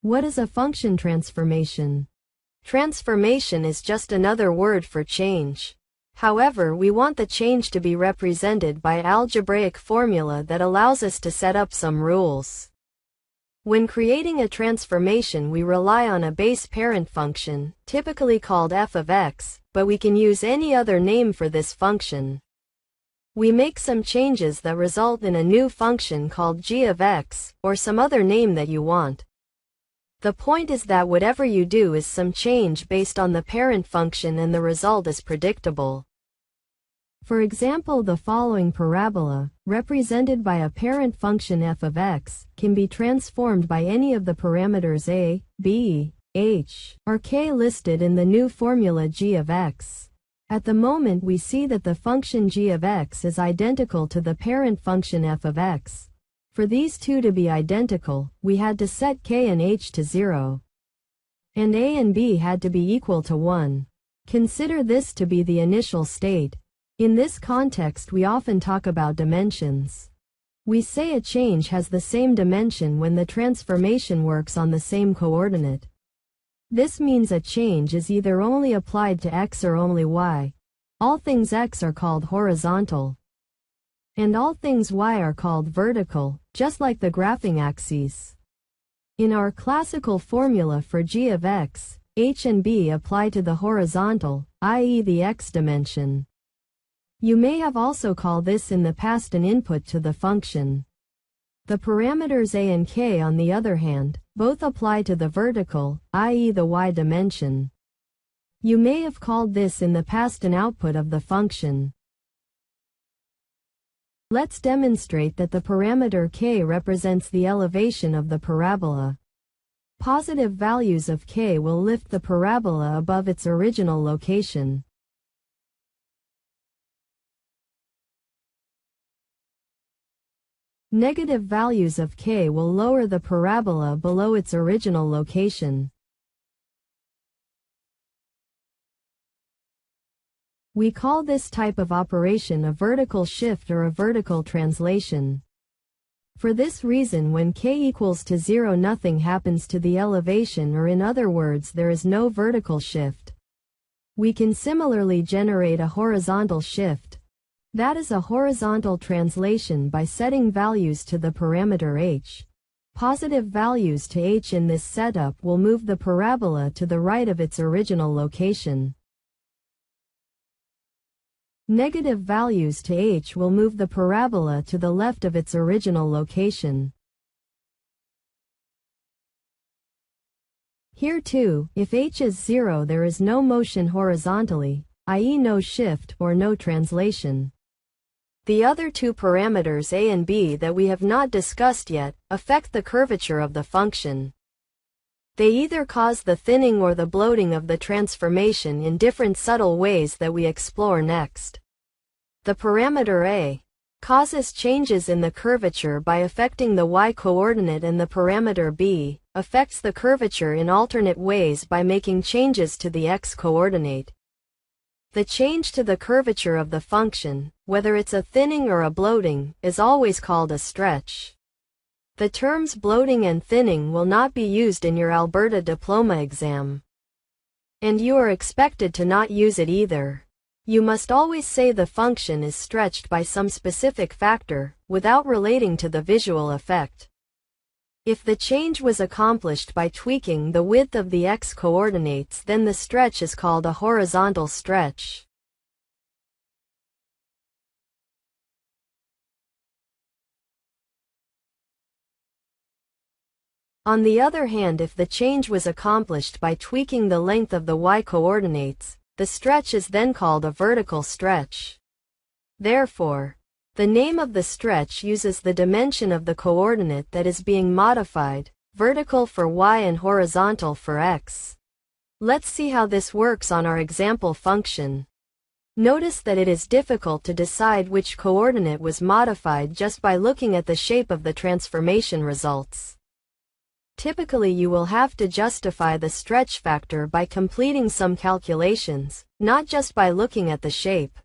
What is a function transformation? Transformation is just another word for change. However, we want the change to be represented by algebraic formula that allows us to set up some rules. When creating a transformation, we rely on a base parent function, typically called f of x, but we can use any other name for this function. We make some changes that result in a new function called g of x, or some other name that you want. The point is that whatever you do is some change based on the parent function and the result is predictable. For example, the following parabola, represented by a parent function f of x, can be transformed by any of the parameters a, b, h, or k listed in the new formula g of x. At the moment we see that the function g of x is identical to the parent function f of x. For these two to be identical, we had to set k and h to 0. And a and b had to be equal to 1. Consider this to be the initial state. In this context we often talk about dimensions. We say a change has the same dimension when the transformation works on the same coordinate. This means a change is either only applied to x or only y. All things x are called horizontal. And all things y are called vertical, just like the graphing axes. In our classical formula for g of x, h and b apply to the horizontal, i.e. the x dimension. You may have also called this in the past an input to the function. The parameters a and k, on the other hand, both apply to the vertical, i.e. the y dimension. You may have called this in the past an output of the function. Let's demonstrate that the parameter k represents the elevation of the parabola. Positive values of k will lift the parabola above its original location. Negative values of k will lower the parabola below its original location. We call this type of operation a vertical shift or a vertical translation. For this reason, when k equals to 0, nothing happens to the elevation, or in other words, there is no vertical shift. We can similarly generate a horizontal shift. That is a horizontal translation by setting values to the parameter h. Positive values to h in this setup will move the parabola to the right of its original location. Negative values to h will move the parabola to the left of its original location. Here too, if h is 0, there is no motion horizontally, i.e. no shift or no translation. The other two parameters a and b that we have not discussed yet affect the curvature of the function. They either cause the thinning or the bloating of the transformation in different subtle ways that we explore next. The parameter a causes changes in the curvature by affecting the y-coordinate, and the parameter b affects the curvature in alternate ways by making changes to the x-coordinate. The change to the curvature of the function, whether it's a thinning or a bloating, is always called a stretch. The terms bloating and thinning will not be used in your Alberta diploma exam. And you are expected to not use it either. You must always say the function is stretched by some specific factor, without relating to the visual effect. If the change was accomplished by tweaking the width of the x-coordinates, then the stretch is called a horizontal stretch. On the other hand, if the change was accomplished by tweaking the length of the y-coordinates, the stretch is then called a vertical stretch. Therefore, the name of the stretch uses the dimension of the coordinate that is being modified, vertical for y and horizontal for x. Let's see how this works on our example function. Notice that it is difficult to decide which coordinate was modified just by looking at the shape of the transformation results. Typically you will have to justify the stretch factor by completing some calculations, not just by looking at the shape.